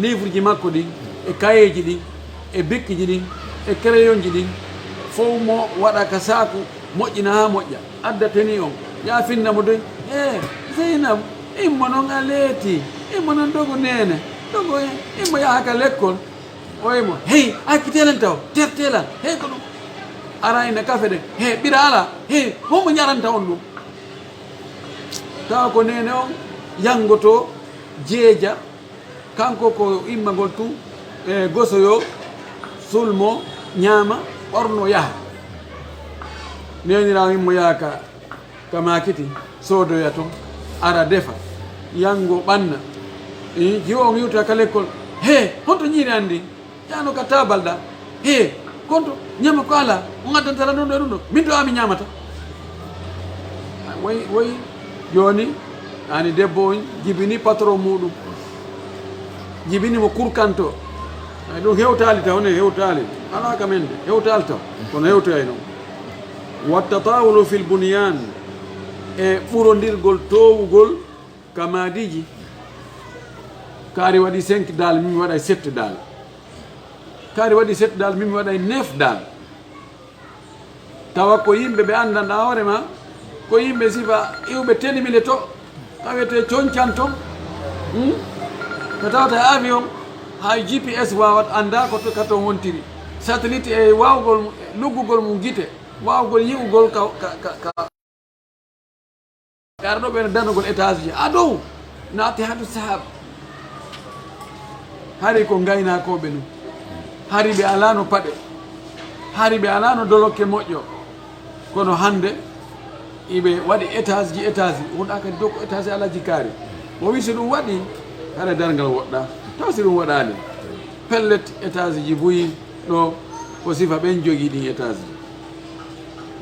livre ji makko ɗin e kayeji ɗin e bekkiji ɗin e crayon ji ɗin fof mo waɗa ka saku moƴƴina ha moƴƴa adda teni on ya finnamo doy Zeynab immo noon a leeti immo noon dogo nene dogo immo yaha ka l'école oymo hey akkitelan taw tertelan hey ko ɗum ara ina kafe ɗen he ɓira ala he homo ñaranta on ɗum tawa ko nene on yangoto jeeja kanko ko immagol tu e gosoyo sulmo ñaama ɓorno yaha nenirawo immo yaha ka makiti sodoya toon ara defa yango ɓanna jiwo on yiwta ka l'école he honto ñiiri andi yano ka tabalɗa he konto ñama ko ala o gaddantala ɗum ɗo ɗum ɗo min to ami ñamata woyi joni ani debbo on jibini patron muɗum jibinimo kurkanto ay ɗum hewtali taw ne hewtali ala ka men de hewtali taw kono hewtoyay noon wattatawulu fil bunyan e ɓurodirgol towugol kamadiji kaari waɗi 5 dal mimi waɗay 7 dal kaari waɗi 7 dal mimi waɗay 9 dal tawa ko yimɓe ɓe andanɗa hoorema ko yimɓe sifa iwɓe tenimile to tawete coñcan ton ko tawata e avion hay GPS wawat anda ko katon wontiri satellite e wawgol luggugol mum guite wawgol yi'ugol arɗo ɓe no danugol étage ji a dow naati hadu sahab hari ko gaynakoɓe ɗum hari ɓe alano paɗe hari ɓe alano dolokke moƴƴo kono hande iɓe waɗi étage ji wonɗa kadi dow ko étage ala jikkaari o wi so ɗum waɗi hara dargal woɗɗa taw si ɗum waɗani pellet étage ji boyi ɗo ko sifa ɓen jogui ɗin étage ji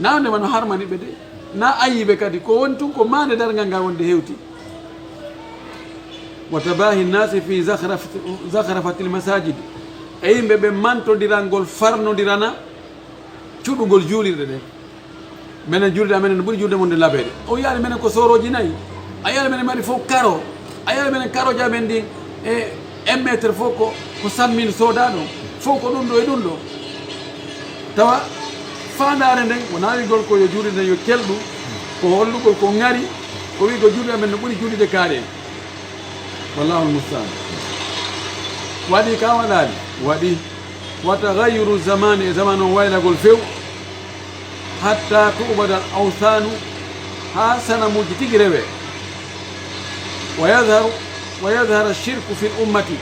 nawde mano harmani ɓe de na ayiɓe kadi ko woni tun ko mande dargal ngal wonde hewti wa tabahi nnasi fi zahrafati lmasajid e yimɓe ɓe mantodirangol farnodirana cuɗugol juulirɗe ɗe minen julde amenen no ɓuuri julde monde labeɗe o yiyaani minen ko soroji nayyi a yiyaani minen mbaɗi fof karo a yiyaani minen karoji amen ndi e 1 métre fof ko 100 000 sooda ɗo fof ko ɗum ɗo e ɗum ɗo tawa fandare nden wona wigol ko yo juulde nden yo kelɗu ko hollugol ko ŋari ko wigo julde amen no ɓuuri juulide kaaɗe en wallahu lmustaan waɗi ka waɗaani waɗi wa tagayyuru zamani e zaman on waylagol few hatta tubada al awthanu ha sanamuji tigi rewe wa yadhara shirku fi l ummati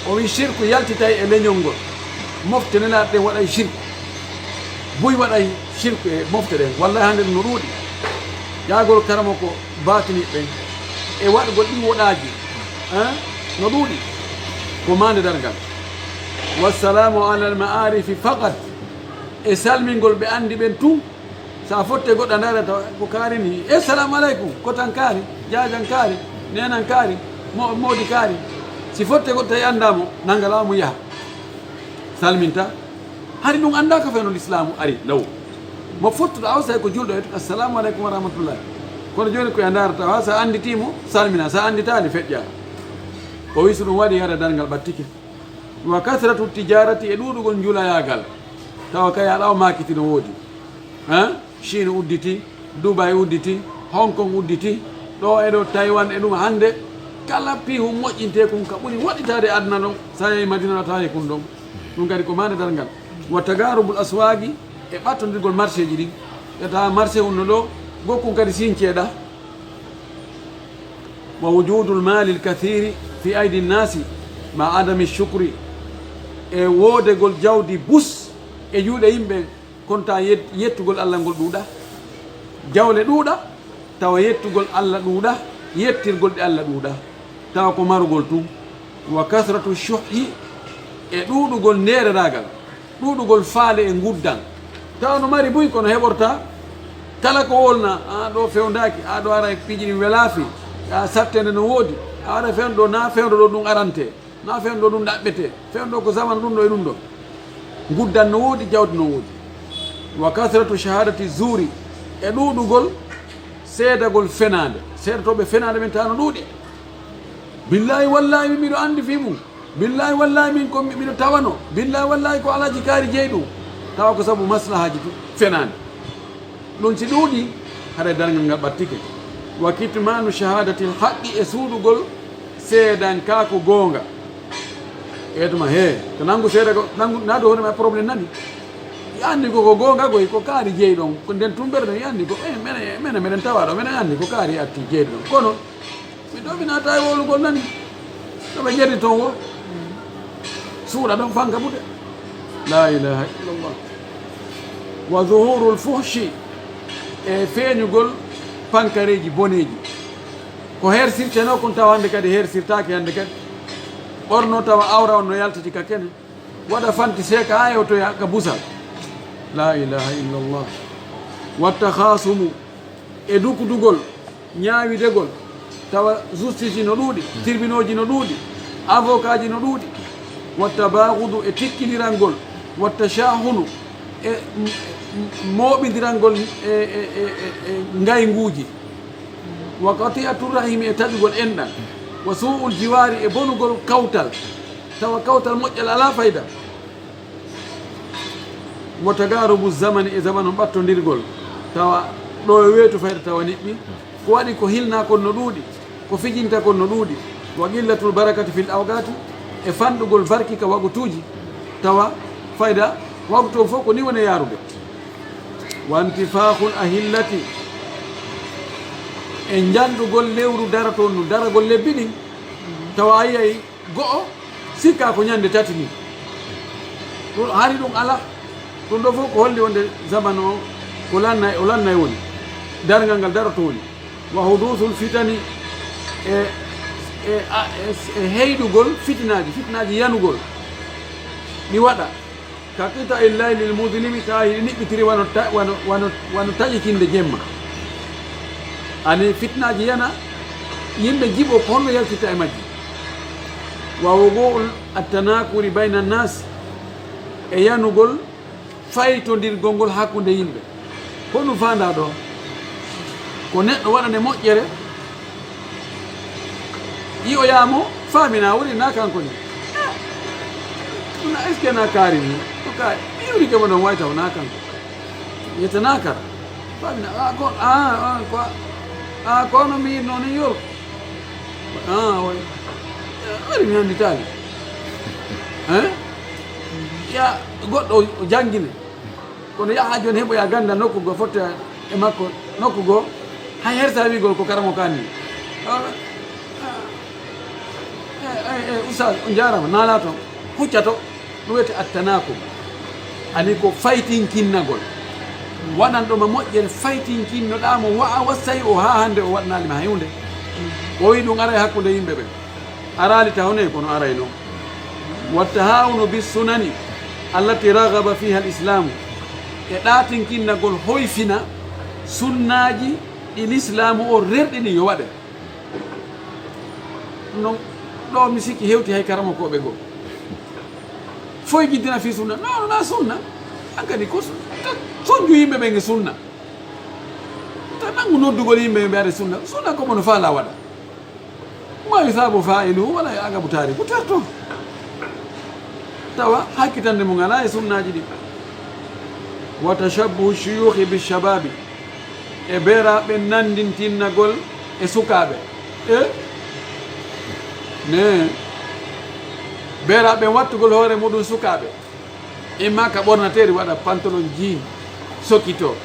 o wi shirku yaltitay e leñol ngol mofte nenaɗe ɗen waɗay shirku buy waɗay shirku e mofte ɗen wallahi hande no ɗuuɗi yaagol karama ko batini ɓen e waɗgol ɗi woɗaji no ɗuuɗi ko mande dargal wassalamu ala al ma'arifi faqat e salmingol ɓe andi ɓen tun sa fotte goɗɗo darata ko kaari ni assalamu aleykum kotan kaari jajan kaari nenan kaari moodi kaari si fotte goɗɗo tawi andamo nangalamu yaha salminta hari ɗum anda ko feno l'islamu ari law mo fottuɗo awsay ko julɗo et assalamu aleykum wa rahmatullahi kono joni koye darata ha sa anditimo salmina sa anditani feƴƴa o wi so ɗum waɗi yara dargal ɓattike wa kasratu tijarati e ɗuɗugol juulayagal tawa kay aɗa o makiti no woodi Chine udditi Dubai udditi Hong Kong udditi ɗo e ɗo Taiwan e ɗum hande kala pihu moƴƴinte kum ka ɓuuri waɗitade aduna ɗon sa yehi madina tawi kum ɗon ɗum kadi ko mande dargal wa tagarubul aswagi e ɓattodirgol marché ji ɗin ƴetta marché wonno ɗo gokkum kadi sinceeɗa wa wujudul mali l kathiri fi aidi nnasi ma adami shukri e woodegol jawdi bus e juuɗe yimɓe konta yettugol Allah ngol ɗuuɗa jawle ɗuuɗa tawa yettugol Allah ɗuuɗa yettirgol ɗe Allah ɗuuɗa tawa ko marugol tun wa kasratu shuhi e ɗuuɗugol ndereragal ɗuuɗugol faale e nguddan tawa no mari buy kono heɓorta kala ko wolna ɗo fewndaki ɗo ara e piiji ɗin welaafi sattede no woodi a waɗa fewndo ɗo na fewndo ɗo ɗum arante na fewndo ɗo ɗum ɗaɓɓete fewndo ko zaman ɗum ɗo e ɗum ɗo nguddan no woodi jawdi no woodi wa kasratu shahadati zuri e ɗuuɗugol seedagol fenade seedatoɓe fenade men tano ɗuuɗi billahi wallahi min miɗo andi fi mum billahi wallahi min ko miɗo tawano billahi wallahi ko alaji kaari jeeyi ɗum tawa ko saabu maslahaji fenade ɗum si ɗuuɗi haɗa dargal ngal ɓattike wa kitmanu shahadati l haqqi e suuɗugol seedan ka ko goonga etuma he to nanngu seeda ko nanngu naado hoorema probléme nani andi koko goonga koy ko kaari jeeyi ɗon ko nden tumɓere ɗon andi ko mene meɗen tawa ɗo minen andi ko kaari atti jeeyɗi ɗon kono mi ɗo mi naata e wolugol nani ɗoɓe ƴetti toon wo suuɗa ɗon fanka buɗe la ilaha illallah wa zuhuru l fuhshi e feeñugol pankareji boneji ko hersirteno kon tawa hande kadi hersirtaki hande kadi ɓorno tawa awra on no yaltati ka kene waɗa fanti seeka ha yewtoya ka busal la ilaha illallah watta khasumu e dukdugol ñaawidegol tawa justice no ɗuuɗi tribunauji no ɗuuɗi avocat ji no ɗuuɗi watta bahudu e tikkilirangol watta shahunu e moɓidirangol e ngaynguji wa qati'atu rahimi e taƴugol enɗal wa su'ul jiwari e bonugol kawtal tawa kawtal moƴƴal ala fayda wa tagarubu zamani e zaman on ɓattodirgol tawa ɗo e weetu fayda tawa niɓɓi ko waɗi ko hilna kon no ɗuuɗi ko fijinta kon no ɗuuɗi wa qillatul barakati fil awqati e fanɗugol barki ka wagutuji tawa fayda wagtu o fof ko ni woni yarude wa intifahul ahillati e janɗugol lewru daraton nu daragol lebbi ɗin tawa a yiyay go'o sikka ko ñande tati ni ɗum hari ɗum ala ɗum ɗo fof ko holli wonde zaman o ko lannay o lannay woni dargal ngal darato woni wa hudusul fitani e heyɗugol fitinaji yanugol ɗi waɗa ka qita illahi lil muslimi tawa hiɗi niɓɓitiri wano taƴikinde jemma ani fitnaji yana yimɓe jiɓo ko honno yaltitta e majji wawo go'ol attanakuri bayna nnas e yanugol faytodirgol ngol hakkude yimɓe ko ɗum fanda ɗo ko neɗɗo waɗane moƴƴere yi'oyamo famina woni na kanko ni est ce que na kaari ni to ka iwri kemo ɗon way taw na kanko yetta na kara famina kono mi yinno ni yor way ari mi anditali ya goɗɗo o jangguine kono yaha joni heɓoya ganda nokku go fotte e makko nokku go hay hersa wigol ko karamo kanni oustad on jarama nala toon hucca to ɗum wiyete attanakum ani ko faytinkinnagol waɗanɗoma moƴƴere faytinkinnoɗamo wawa sayi o ha hande o waɗnalima haywde o wi ɗum ara e hakkude yimɓe ɓe arali tawne kono arayno wattahawnu bisunani allati ragaba fiha l islamu e ɗatinkinnagol hoyfina sunnaji ɗi l'islamu o rerɗini yo waɗe non ɗo mi sikki hewti hay karama koɓe goo foye jiddina fi sunna non na sunna hankadi ko soñju yimɓe ɓe nge sunna ta nangu noddugol yimɓe ɓe are sunna sunna ko mono faala waɗa ma yusabu fa'iluhu wala agabu tariku tarto tawa hakkitande mo ngala e sunnaji ɗi wa tashabbuhu shuyukhi bishababi e beeraɓe nandintinnagol e sukaɓe ne beeraɓe wattugol hoore muɗum sukaɓe imma ka ɓornateri waɗa pantalon jean sokito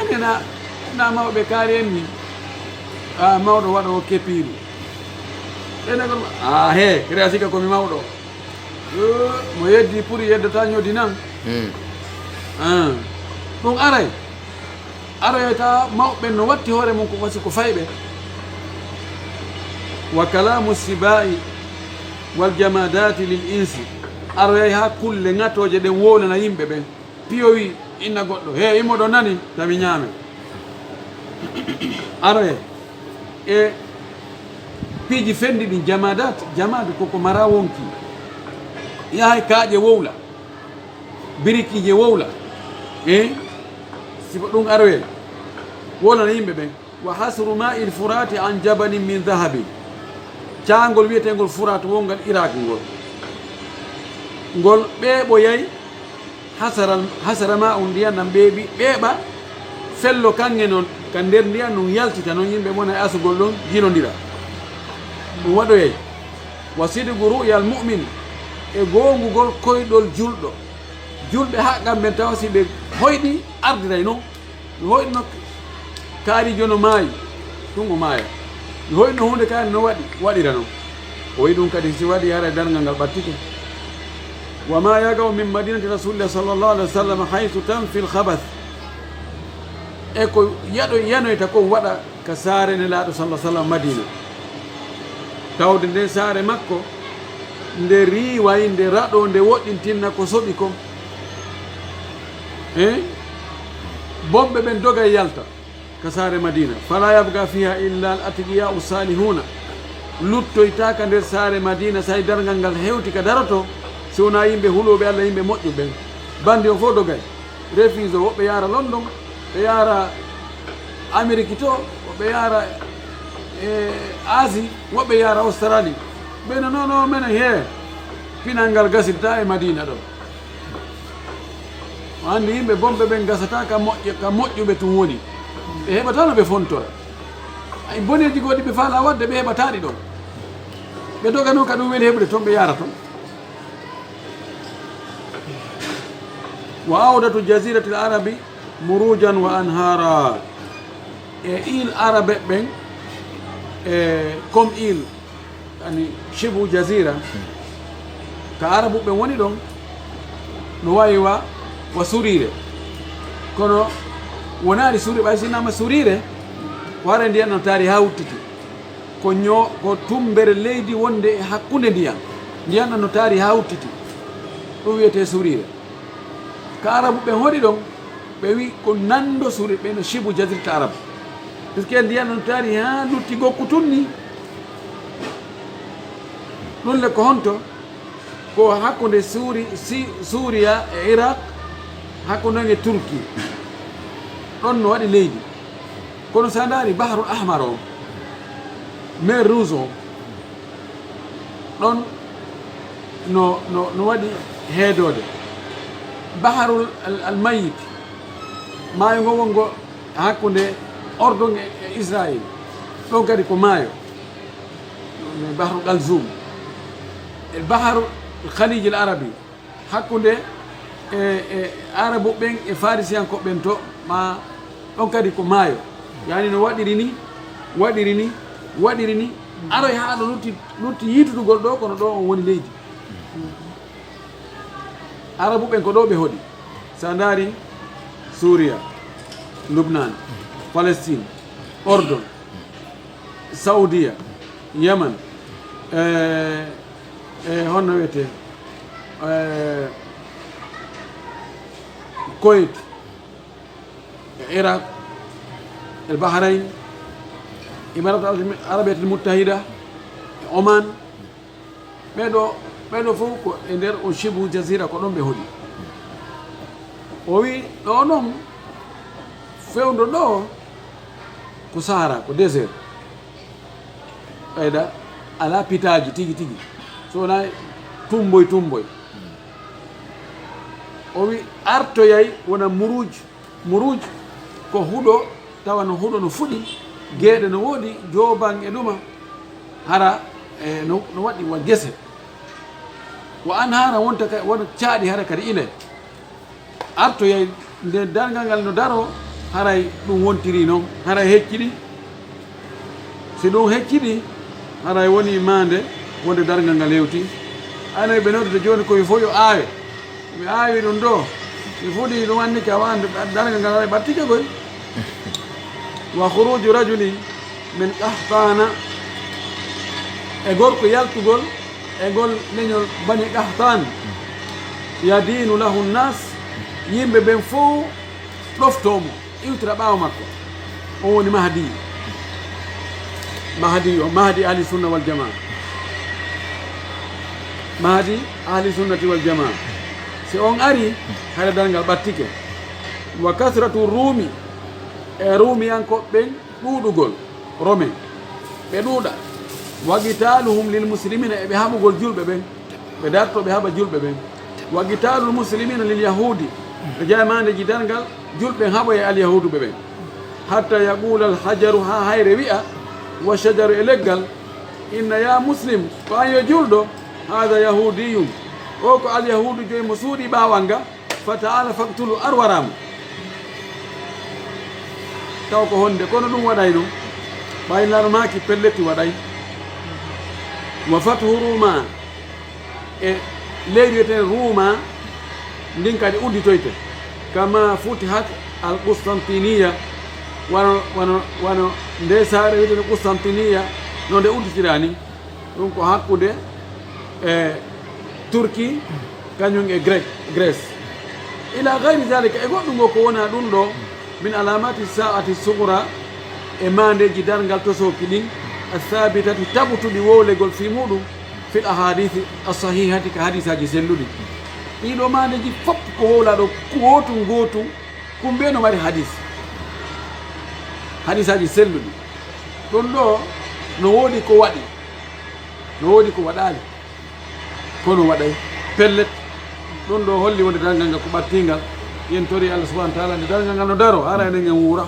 enena na mawɓe kaari en ni mawɗo waɗa o kepiru enegol he krea sika komi mawɗo mo yeddi pour yeddata ñoddi nan ɗum aroyta mawɓe no watti hoore mum ko wasi ko fayɓe wa kalamu sibai wal jamadati lil insi aroyay ha kulle ŋatoje ɗen wowlana yimɓe ɓen piyowi inna goɗɗo he immoɗo nani tami ñaame aroye e piiji fendi ɗin jamade koko mara wonki yahay kaaƴe wowla birikije wowla siko ɗum aroye wolana yimɓe ɓen wa hasru ma il furati an jabalin min dahabin caangol wiyetengol furat wongal iraq ngol ɓeeɓoyay hasara ma on ndiyan nan ɓeeɓa fello kange noon ka nder ndiyan non yaltita noon yimɓe mona e asugol ɗon jinodira ɗum waɗoyay wa sidgu ru'yal mu'min e gongugol koyɗol julɓe ha kamɓe tawa si ɓe hoyɗi ardiray noon mi hoyɗino kaarijo no maayi ɗum o maaya mi hoyɗino hunde kaari no waɗira noon o wi ɗum kadi si waɗi hara dargal ngal ɓattike wa ma yagaw min madinati rasulillah sallllahu alih wa sallam haythu tanfi lhabath e ko yanoyta kon waɗa ka saare ne laaɗo sallah sallam madina tawde nde saare makko nde riiwayi nde raɗo nde woɗɗintinna ko soɓi kon bomɓe ɓen doga e yalta ka saare madina fala yabga fiha illa al atqiya u salihuna luttoytaka nder saare madina say dargal ngal hewti ka daroto si wona yimɓe huloɓe allah yimɓe moƴƴu ɓen bandi o fof dogay refuse o woɓɓe yaara london ɓe yaara amérique to woɓɓe yaara asie woɓɓe yaara australie ɓeno nono menen he pinal ngal gasirta e madina ɗo andi yimɓe bomɓe ɓen gasata ka moƴƴuɓe tum woni ɓe heɓata no ɓe fontora ay boneji goɗɗi ɓe faala wadde ɓe heɓataɗi ɗon ɓe doga noon ka ɗum weli heɓude toon ɓe yara toon wa awdatu jasirati l arabi murujan wa anhara e île arabe ɓen comme île ani chibu jasira ka arabu ɓen woni ɗon no wawi wa surire kono wonari suri ɓay sinama surire ko hara ndiyan no taari ha wuttiti ko tumbere leydi wonde e hakkude ndiyan no taari ha wuttiti ɗum wiyete surire ka arabu ɓen hoɗi ɗon ɓe wi ko nando suri ɓe no chibu jasirta arabe puisque ndiya non taari ha lutti gokku tunni ɗum le ko honto ko hakkude Suria e Iraq hakkude e Turki ɗon no waɗi leydi kono sa ndaari Bahrul Ahmar o mer Rouge o ɗon no waɗi heedode Bahrul al-Mayit maayo ngo wongo hakkude Ordon e Israël ɗon kadi ko maayo Bahrul Galzum e Bahrul Khalij al-Arabi hakkude e arabu ɓen e farisiyankoɓe ɓen to ma ɗon kadi ko maayo yani no waɗiri ni aroy haɗo lutti yiitudugol ɗo kono ɗo on woni leydi arabu ɓen ko ɗo ɓe hoɗi sa ndaari Suria, Lubnan, Palestine, Ordon, Saudia, Yemen, honno wiyete Kuwait, Iraq, Bahrain, Imarat Arabiyatul Muttahida, Oman, ɓeɗo fof ko e nder o Shibu Jazira ko ɗon ɓe hoɗi o wi ɗo noon fewdo ɗo ko Sahara ko désert ɓeyda ala pitaji tigi so wona tumboy o wi artoyay wona muruj ko huɗo tawa no huɗo no fuɗi gueɗe no woodi joban e ɗuma hara no waɗi wa gese wo an hara wonta wona caaɗi hara kadi ile artoyay nde dargal ngal no daro haray ɗum wontiri noon haray hecciɗi si ɗum hecciɗi haray woni mande wonde dargal ngal hewti anayi ɓe noddide joni koye fof yo aawe mi aawi ɗum ɗo mi fuɗi ɗum anni ka wande dargal ngal haray ɓattike koy wa khuruju rajuli min Qahtana e gorko yaltugol e gol leñol bani Qahtan yadinu lahu nnas yimɓe ɓen fof ɗoftomo iwtira ɓaawo makko on woni mahdi ahli sunna wal jamaa mahdi ahli sunnati wal jamaa si on ari haɗa dalngal ɓattike wa kasratu rumi e rumiyankoɓe ɓen ɗuuɗugol romen ɓe ɗuuɗa wa qitaluhum lil muslimina eɓe haɓugol julɓe ɓen ɓe darto ɓe haɓa julɓe ɓen wa qitalul muslimina lil yahudi ɓe jamadeji dargal julɓe haɓoye al yahuduɓe ɓen hatta yaqula al hajaru ha hayre wi'a wa shajaru e leggal inna ya muslim ko an yo julɗo hada yahudiyum o ko al yahudu joyi mo suuɗi ɓawal nga fa taala faktulu arwaramo taw ko honde kono ɗum waɗay no ɓaynarmaki pelletti waɗay wa fathu ruma e leydi wiyeten ruma ndin kadi udditoyte kama futihat al Qustantiniya wano nde saare wiyeten Qustantiniya no nde udditirani ɗum ko hakkude e Turki kañum e Grèce ila gayri dalika e goɗɗum ngo ko wona ɗum ɗo min alamati sa'ati sugra e mandeji dargal tosoki ɗin athabitati taɓutuɗi wowlegol fi muɗum fil ahadithi asahihati ka hadisaji selluɗi ɗiɗo mandeji fof ko wowla ɗo gotu kumbe no mari hadisaji selluɗi ɗon ɗo no woodi ko waɗi no woodi ko waɗali kono waɗay pellet ɗon ɗo holli wonde dargal ngal ko ɓattingal yen tori Allah subhanahu wa ta'ala nde dargal ngal no daro ara enen en wuura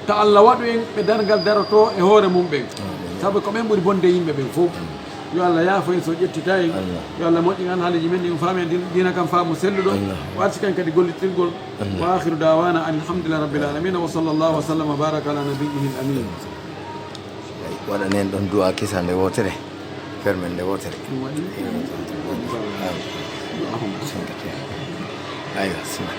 ta Allah waɗu en ɓe dargal daroto e hoore mum ɓen saabu ko ɓen ɓuri bonde yimɓe ɓen fof yo Allah yaafo en so ƴettita en yo Allah moƴƴi an haaliji men ɗin faami en dina kam faamu selluɗo warti ken kadi gollitirgol wa akhiru dawana an alhamdulillahi rabbil alamin wa sallallahu wa sallam wa baraka ala nabiyyihi al amin waɗanen ɗon du'a kisa nde wotere fermen nde wotere aywa sima